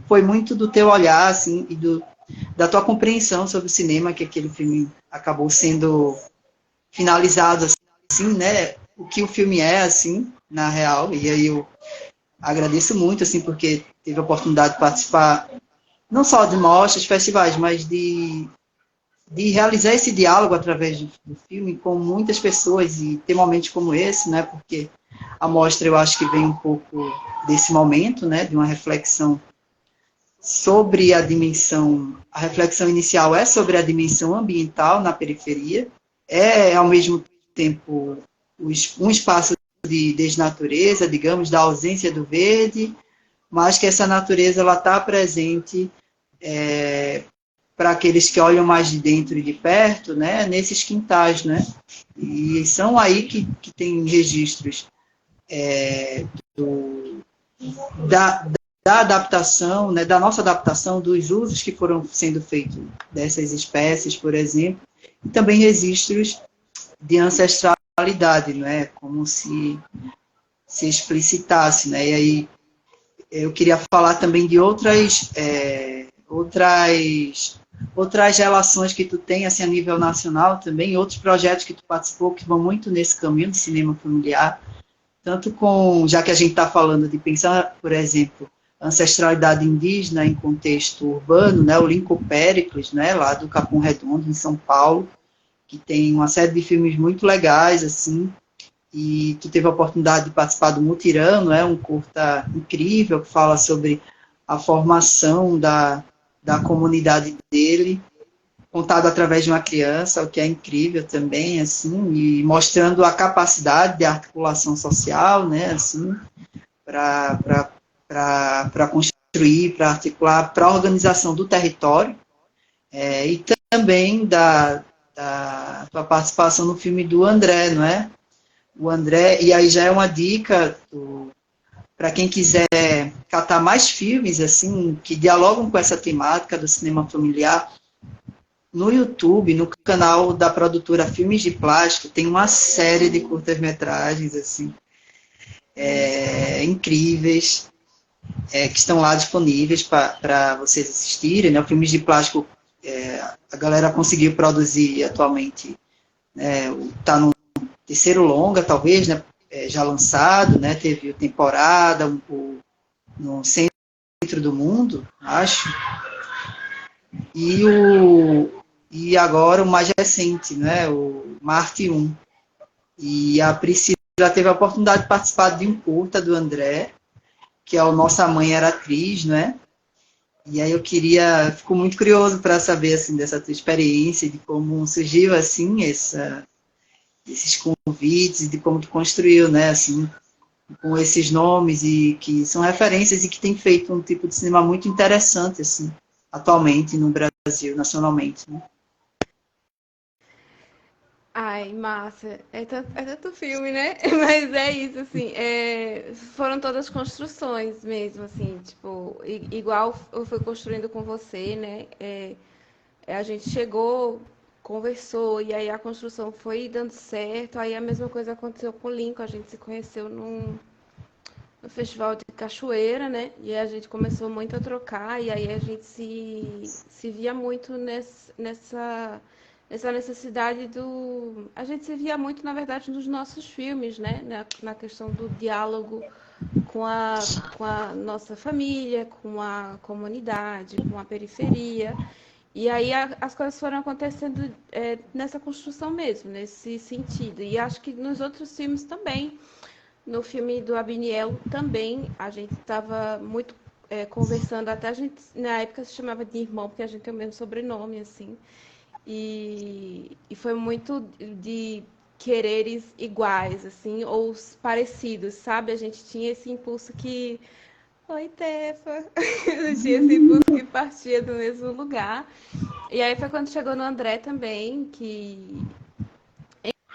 foi muito do teu olhar, assim, e da tua compreensão sobre o cinema, que aquele filme acabou sendo finalizado, assim, né, o que o filme é, assim, na real, e aí eu agradeço muito, assim, porque tive a oportunidade de participar, não só de mostras, festivais, mas de realizar esse diálogo através do filme com muitas pessoas e ter momentos como esse, né, porque a mostra eu acho que vem um pouco desse momento, né, de uma reflexão sobre a reflexão inicial é sobre a dimensão ambiental na periferia, ao mesmo tempo um espaço de desnatureza, digamos, da ausência do verde, mas que essa natureza está presente para aqueles que olham mais de dentro e de perto, né, nesses quintais, né, e são aí que tem registros da adaptação, né, da nossa adaptação, dos usos que foram sendo feitos dessas espécies, por exemplo, e também registros de ancestralidade, né, como se explicitasse, né, e aí eu queria falar também de outras relações que tu tem, assim, a nível nacional também, outros projetos que tu participou que vão muito nesse caminho do cinema familiar, tanto já que a gente está falando de pensar, por exemplo, ancestralidade indígena em contexto urbano, né, o Lincoln Péricles, né, lá do Capão Redondo, em São Paulo, que tem uma série de filmes muito legais, assim, e tu teve a oportunidade de participar do Mutirão, né, um curta incrível, que fala sobre a formação da comunidade dele, contado através de uma criança, o que é incrível também, assim, e mostrando a capacidade de articulação social, né, assim, para construir, para articular, para a organização do território, e também da tua participação no filme do André, não é? O André, e aí já é uma dica para quem quiser catar mais filmes, assim, que dialogam com essa temática do cinema familiar. No YouTube, no canal da produtora Filmes de Plástico, tem uma série de curtas-metragens, assim, incríveis, que estão lá disponíveis para vocês assistirem, né? O Filmes de Plástico, a galera conseguiu produzir atualmente, está no terceiro longa, talvez, né, já lançado, né, teve temporada no centro do mundo, acho, e agora o mais recente, né, o Marte 1. E a Priscila teve a oportunidade de participar de um curta do André, que é o Nossa Mãe Era Atriz, né? E aí fico muito curioso para saber, assim, dessa tua experiência, de como surgiu, assim, esses convites, de como tu construiu, né, assim, com esses nomes, e que são referências e que tem feito um tipo de cinema muito interessante, assim, atualmente no Brasil, nacionalmente, né? Ai, massa. É tanto filme, né? Mas é isso, assim. Foram todas construções mesmo, assim. Tipo, igual eu fui construindo com você, né? A gente chegou, conversou, e aí a construção foi dando certo. Aí a mesma coisa aconteceu com o Lincoln. A gente se conheceu no Festival de Cachoeira, né? E a gente começou muito a trocar, e aí a gente se via muito nessa necessidade do. A gente se via muito, na verdade, nos nossos filmes, né? Na questão do diálogo com a nossa família, com a comunidade, com a periferia. E aí as coisas foram acontecendo nessa construção mesmo, nesse sentido. E acho que nos outros filmes também. No filme do Abiniel também, a gente estava muito conversando, até a gente na época se chamava de irmão, porque a gente tem o mesmo sobrenome, assim. E foi muito de quereres iguais, assim, ou parecidos, sabe? A gente tinha esse impulso que. Oi, Tefa! Tinha esse impulso que partia do mesmo lugar. E aí foi quando chegou no André também, que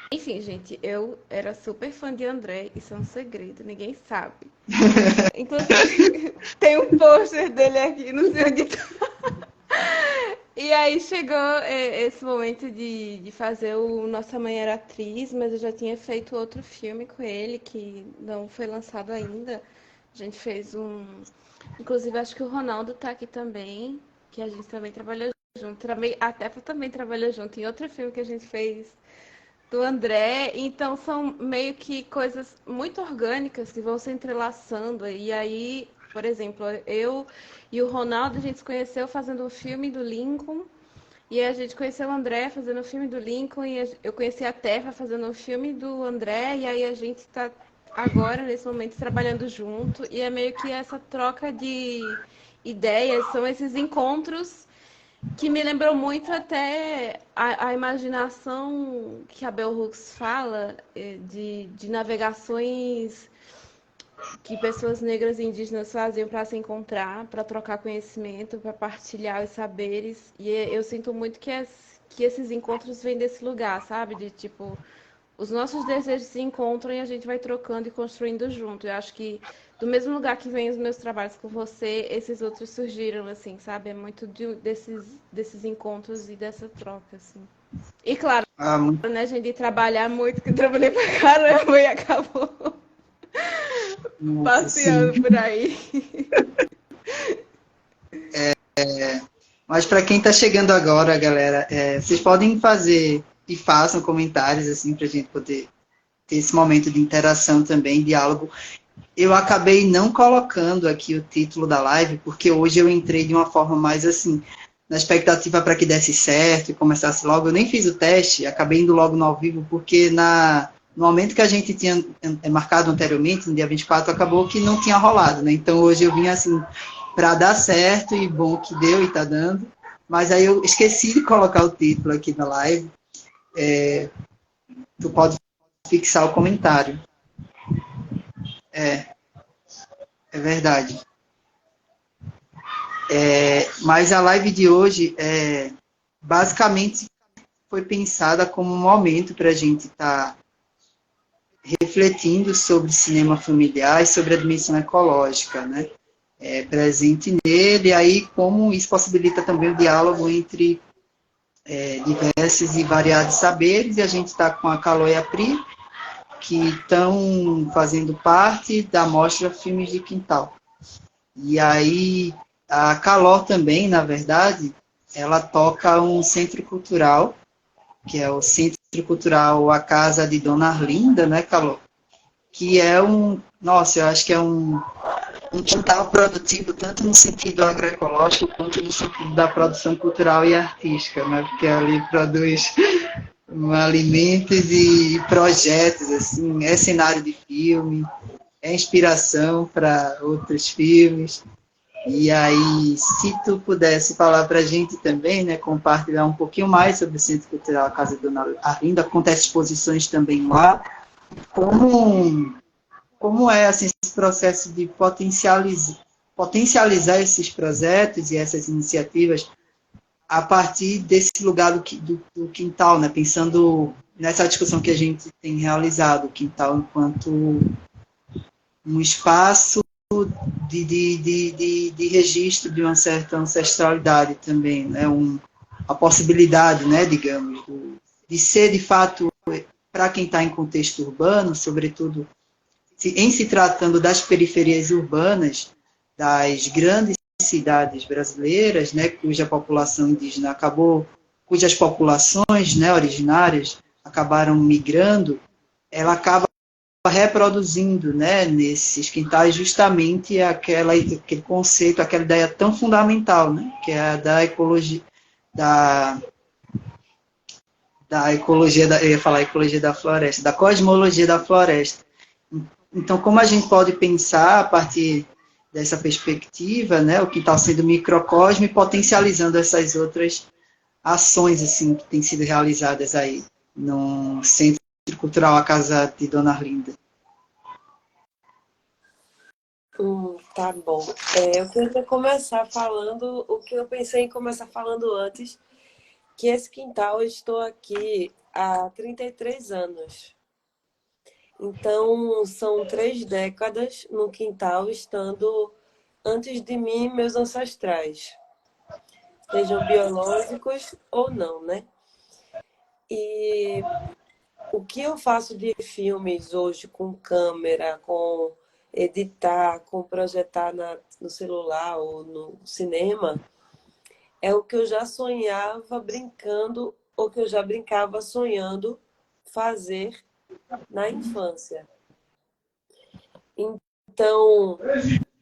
enfim, gente, eu era super fã de André, isso é um segredo, ninguém sabe. Inclusive, tem um pôster dele aqui, não sei onde tá. E aí chegou esse momento de fazer o Nossa Mãe Era Atriz, mas eu já tinha feito outro filme com ele, que não foi lançado ainda. A gente fez um. Inclusive, acho que o Ronaldo tá aqui também, que a gente também trabalhou junto. A Tefa também trabalhou junto em outro filme que a gente fez do André, então são meio que coisas muito orgânicas que vão se entrelaçando. E aí, por exemplo, eu e o Ronaldo, a gente se conheceu fazendo um filme do Lincoln, e a gente conheceu o André fazendo um filme do Lincoln, e eu conheci a Tefa fazendo um filme do André, e aí a gente está agora, nesse momento, trabalhando junto, e é meio que essa troca de ideias, são esses encontros que me lembrou muito até a imaginação que a Bell Hooks fala de navegações que pessoas negras e indígenas faziam para se encontrar, para trocar conhecimento, para partilhar os saberes. E eu sinto muito que esses encontros vêm desse lugar, sabe? De tipo, os nossos desejos se encontram e a gente vai trocando e construindo junto. Eu acho que do mesmo lugar que vem os meus trabalhos com você, esses outros surgiram, assim, sabe? É muito desses encontros e dessa troca, assim. E claro, né, a gente trabalhar muito, que eu trabalhei pra caramba e acabou passeando sim. por aí. Mas para quem está chegando agora, galera, vocês podem fazer e façam comentários, assim, para a gente poder ter esse momento de interação também, diálogo. Eu acabei não colocando aqui o título da live, porque hoje eu entrei de uma forma mais assim, na expectativa para que desse certo e começasse logo. Eu nem fiz o teste, acabei indo logo no ao vivo, porque no momento que a gente tinha marcado anteriormente, no dia 24, acabou que não tinha rolado, né? Então hoje eu vim assim, para dar certo, e bom que deu e está dando. Mas aí eu esqueci de colocar o título aqui na live. Tu pode fixar o comentário. É verdade. Mas a live de hoje, basicamente, foi pensada como um momento para a gente estar refletindo sobre cinema familiar e sobre a dimensão ecológica, né? Presente nele, e aí como isso possibilita também o diálogo entre diversos e variados saberes, e a gente está com a Caló e a Pri, que estão fazendo parte da mostra Filmes de Quintal. E aí, a Caló também, na verdade, ela toca um centro cultural, que é o Centro Cultural A Casa de Dona Arlinda, né, Calô? Que é nossa, eu acho que é um quintal produtivo tanto no sentido agroecológico quanto no sentido da produção cultural e artística, né? Porque ali produz alimentos e projetos, assim, é cenário de filme, é inspiração para outros filmes. E aí, se tu pudesse falar para a gente também, né, compartilhar um pouquinho mais sobre o Centro Cultural Casa de Dona Arlinda, acontece exposições também lá, como é assim, esse processo de potencializar esses projetos e essas iniciativas a partir desse lugar do quintal, né? Pensando nessa discussão que a gente tem realizado, o quintal enquanto um espaço de registro de uma certa ancestralidade também, né? A possibilidade, né, digamos, de ser de fato, para quem está em contexto urbano, sobretudo em se tratando das periferias urbanas, das grandes cidades brasileiras, né, cuja população indígena cujas populações, né, originárias acabaram migrando, ela acaba reproduzindo, né, nesses quintais justamente aquele conceito, aquela ideia tão fundamental, né, que é a da ecologia, da ecologia, eu ia falar ecologia da floresta, da cosmologia da floresta. Então, como a gente pode pensar a partir dessa perspectiva, né, o que está sendo microcosmo e potencializando essas outras ações assim que têm sido realizadas aí no Centro Cultural A Casa de Dona Arlinda. Tá bom. Eu queria começar falando o que eu pensei em começar falando antes, que esse quintal eu estou aqui há 33 anos. Então, são 3 décadas no quintal, estando antes de mim meus ancestrais, sejam biológicos ou não, né? E o que eu faço de filmes hoje com câmera, com editar, com projetar no celular ou no cinema, é o que eu já sonhava brincando, ou que eu já brincava sonhando fazer na infância. Então,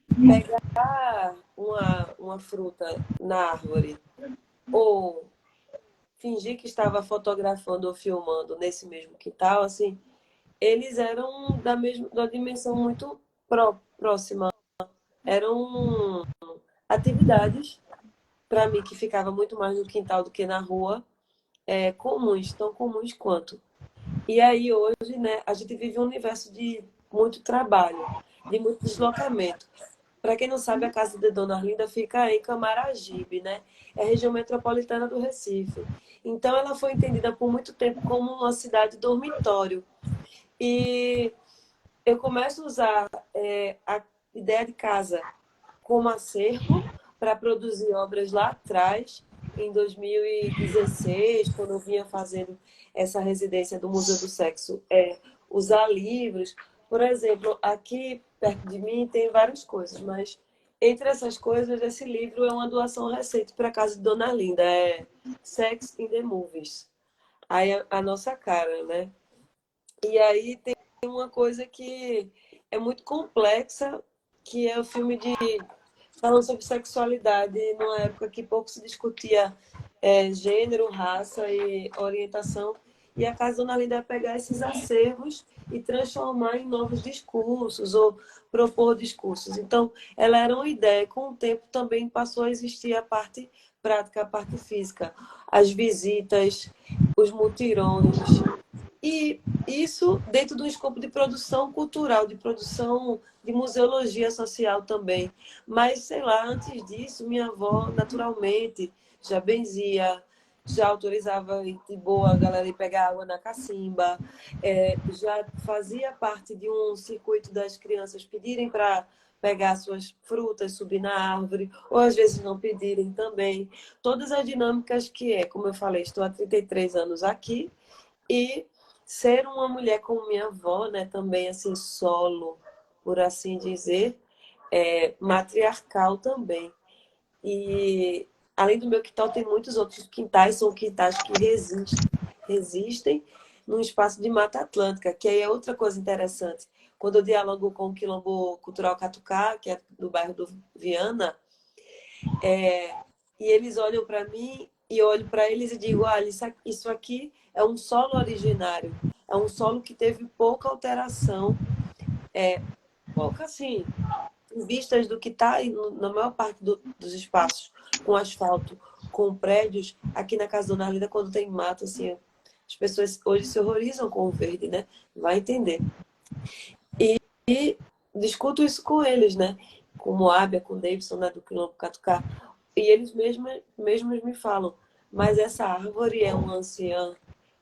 pegar uma fruta na árvore ou fingir que estava fotografando ou filmando nesse mesmo quintal, assim, eles eram da dimensão muito próxima. Eram atividades, para mim, que ficava muito mais no quintal do que na rua, comuns, tão comuns quanto. E aí, hoje, né, a gente vive um universo de muito trabalho, de muito deslocamento. Para quem não sabe, a Casa de Dona Arlinda fica em Camaragibe, né? É a região metropolitana do Recife. Então, ela foi entendida por muito tempo como uma cidade dormitório. E eu começo a usar a ideia de casa como acervo para produzir obras lá atrás, em 2016, quando eu vinha fazendo essa residência do Museu do Sexo, usar livros. Por exemplo, aqui perto de mim tem várias coisas, mas entre essas coisas, esse livro é uma doação recente para a Casa de Dona Linda, é Sex in the Movies. Aí a nossa cara, né? E aí tem uma coisa que é muito complexa, que é o filme falando sobre sexualidade, numa época que pouco se discutia gênero, raça e orientação. E a Casa Dona Linda é pegar esses acervos e transformar em novos discursos ou propor discursos. Então, ela era uma ideia. Com o tempo, também passou a existir a parte prática, a parte física. As visitas, os mutirões. E isso dentro do escopo de produção cultural, de produção de museologia social também. Mas, sei lá, antes disso, minha avó, naturalmente, já benzia, já autorizava de boa a galera ir pegar água na cacimba, já fazia parte de um circuito das crianças pedirem para pegar suas frutas, subir na árvore, ou às vezes não pedirem também. Todas as dinâmicas como eu falei, estou há 33 anos aqui, e ser uma mulher como minha avó, né, também assim, solo, por assim dizer, matriarcal também. E além do meu quintal, tem muitos outros quintais, são quintais que resistem, resistem num espaço de Mata Atlântica, que aí é outra coisa interessante. Quando eu dialogo com o Quilombo Cultural Catucá, que é do bairro do Viana, e eles olham para mim e eu olho para eles e digo, olha, isso aqui é um solo originário, é um solo que teve pouca alteração, pouca assim, em vistas do que está na maior parte dos espaços com asfalto, com prédios, aqui na Casa Dona Arlinda, quando tem mato, assim, as pessoas hoje se horrorizam com o verde, né? Vai entender. E discuto isso com eles, né? Com o Moábia, com o Davidson, né? Do Quilombo Catucá. E eles mesmos me falam, mas essa árvore é uma anciã.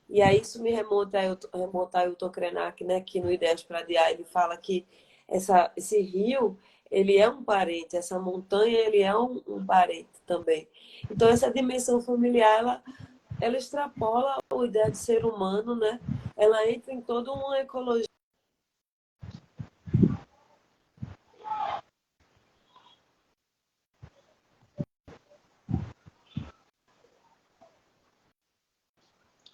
E aí isso me remonta a Ailton Krenak, né? Que no Ideias para Adiar ele fala que esse rio, ele é um parente, essa montanha, ele é um parente também. Então essa dimensão familiar, ela extrapola a ideia de ser humano, né? Ela entra em toda uma ecologia.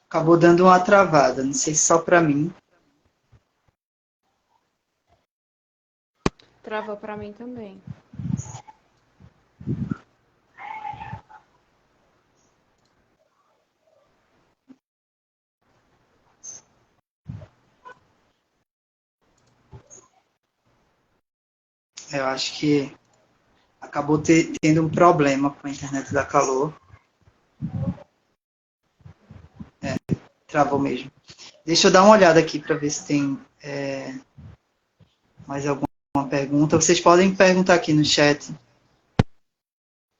Acabou dando uma travada, não sei se só para mim. Travou para mim também. Eu acho que acabou tendo um problema com a internet da Calor. Travou mesmo. Deixa eu dar uma olhada aqui para ver se tem mais alguma pergunta. Vocês podem perguntar aqui no chat.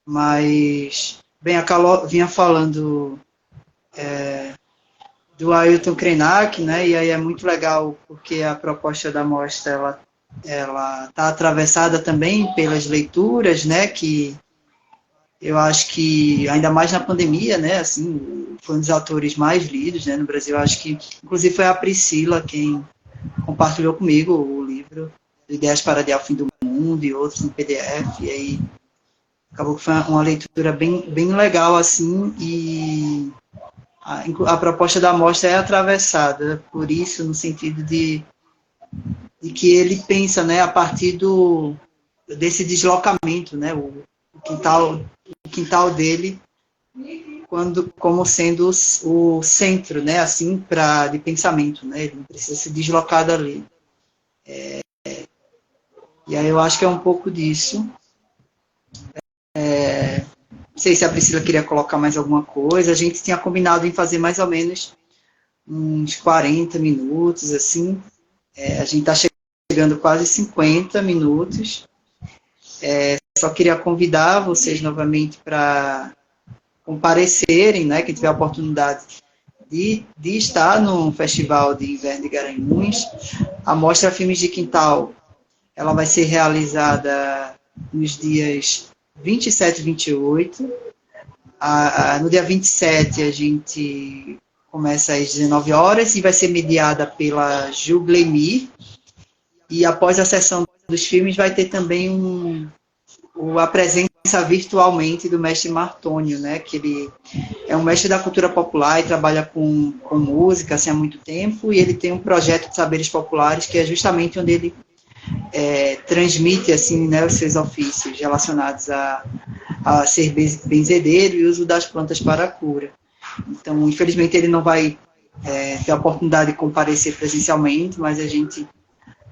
Mas, bem, a Calor vinha falando do Ailton Krenak, né? E aí é muito legal porque a proposta da mostra ela está atravessada também pelas leituras, né? Que eu acho que ainda mais na pandemia, né? Assim, foi um dos autores mais lidos, né? No Brasil, eu acho que inclusive foi a Priscila quem compartilhou comigo o livro Ideias para Adiar o Fim do Mundo e outros em PDF. E aí acabou que foi uma leitura bem legal assim e a proposta da mostra é atravessada por isso, no sentido de que ele pensa, né, a partir desse deslocamento, né, o quintal dele como sendo o centro, né, assim, de pensamento, né, ele não precisa se deslocar dali. E aí eu acho que é um pouco disso. Não sei se a Priscila queria colocar mais alguma coisa. A gente tinha combinado em fazer mais ou menos uns 40 minutos, assim. A gente está chegando quase 50 minutos. Só queria convidar vocês novamente para comparecerem, né, quem tiver a oportunidade de estar no Festival de Inverno de Garanhuns. A Mostra Filmes de Quintal, ela vai ser realizada nos dias 27 e 28. No dia 27, a gente começa às 19 horas e vai ser mediada pela Ju Glemir. E após a sessão dos filmes, vai ter também a presença virtualmente do mestre Martônio, né? Que ele é um mestre da cultura popular e trabalha com música assim, há muito tempo. E ele tem um projeto de saberes populares que é justamente onde ele transmite assim, né, os seus ofícios relacionados a ser benzedeiro e uso das plantas para a cura. Então, infelizmente, ele não vai ter a oportunidade de comparecer presencialmente, mas a gente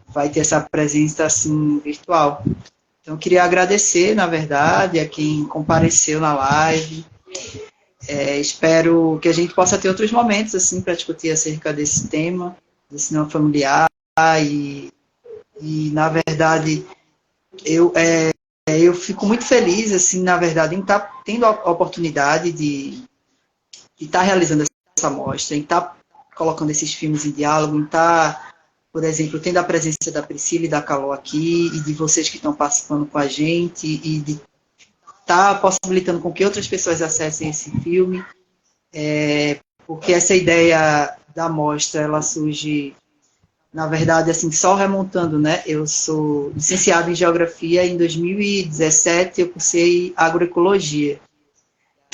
vai ter essa presença assim, virtual. Então, eu queria agradecer, na verdade, a quem compareceu na live. Espero que a gente possa ter outros momentos assim, para discutir acerca desse tema, do cinema familiar e, na verdade, eu fico muito feliz, assim, na verdade, em estar tendo a oportunidade de estar realizando essa mostra, em estar colocando esses filmes em diálogo, em estar, por exemplo, tendo a presença da Priscila e da Caló aqui, e de vocês que estão participando com a gente, e de estar possibilitando com que outras pessoas acessem esse filme, porque essa ideia da mostra, ela surge, na verdade, assim, só remontando, né? Eu sou licenciada em Geografia e em 2017 eu cursei Agroecologia.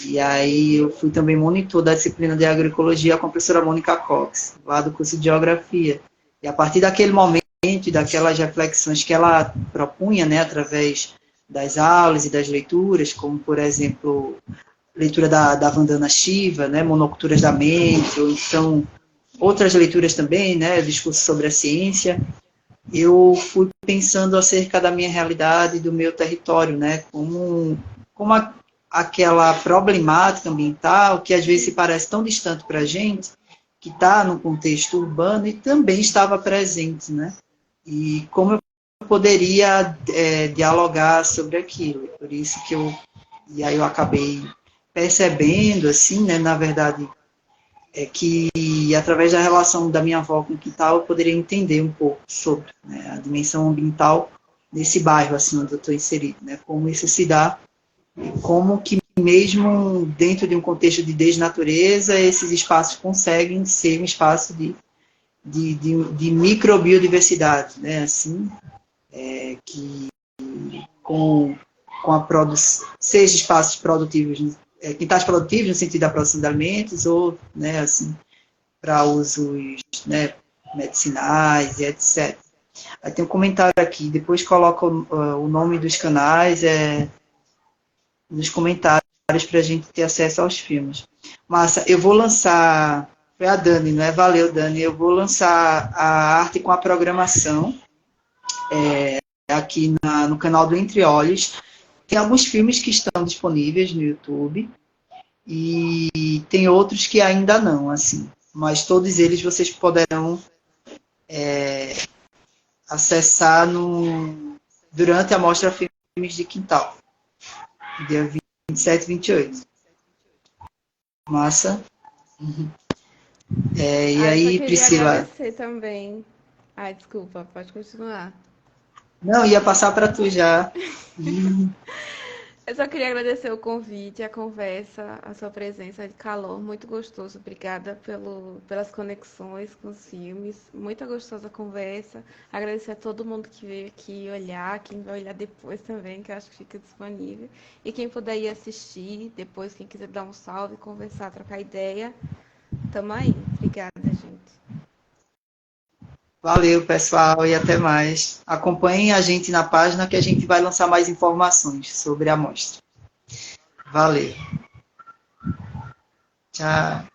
E aí eu fui também monitor da disciplina de agroecologia com a professora Mônica Cox, lá do curso de geografia. E a partir daquele momento e daquelas reflexões que ela propunha, né, através das aulas e das leituras, como, por exemplo, leitura da Vandana Shiva, né, Monoculturas da Mente, ou então outras leituras também, né, discurso sobre a ciência, eu fui pensando acerca da minha realidade, do meu território, né, como aquela problemática ambiental, que às vezes se parece tão distante para a gente, que está no contexto urbano e também estava presente, né, e como eu poderia dialogar sobre aquilo. Por isso que e aí eu acabei percebendo, assim, né, na verdade, que através da relação da minha avó com o quintal, eu poderia entender um pouco sobre, né, a dimensão ambiental nesse bairro, assim, onde eu estou inserido, né, como isso se dá, e como que mesmo dentro de um contexto de desnatureza, esses espaços conseguem ser um espaço de microbiodiversidade, né, assim, que com a produção, seja espaços produtivos, quintais produtivos no sentido da produção de alimentos, ou, né, assim, para usos, né, medicinais e etc. Aí tem um comentário aqui, depois coloca o nome dos canais nos comentários para a gente ter acesso aos filmes. Massa, eu vou lançar, foi a Dani, não é? Valeu, Dani, eu vou lançar a arte com a programação aqui no canal do Entre Olhos. Tem alguns filmes que estão disponíveis no YouTube e tem outros que ainda não, assim. Mas todos eles vocês poderão acessar durante a Mostra Filmes de Quintal, dia 27 e 28. Massa. E aí, só queria Priscila? agradecer também. Ai, desculpa, pode continuar. Não, ia passar para tu já. Eu só queria agradecer o convite, a conversa, a sua presença de calor, muito gostoso. Obrigada pelas conexões com os filmes, muito gostosa a conversa. Agradecer a todo mundo que veio aqui olhar, quem vai olhar depois também, que eu acho que fica disponível. E quem puder ir assistir, depois quem quiser dar um salve, conversar, trocar ideia, tamo aí. Obrigada, gente. Valeu, pessoal, e até mais. Acompanhem a gente na página que a gente vai lançar mais informações sobre a mostra. Valeu. Tchau.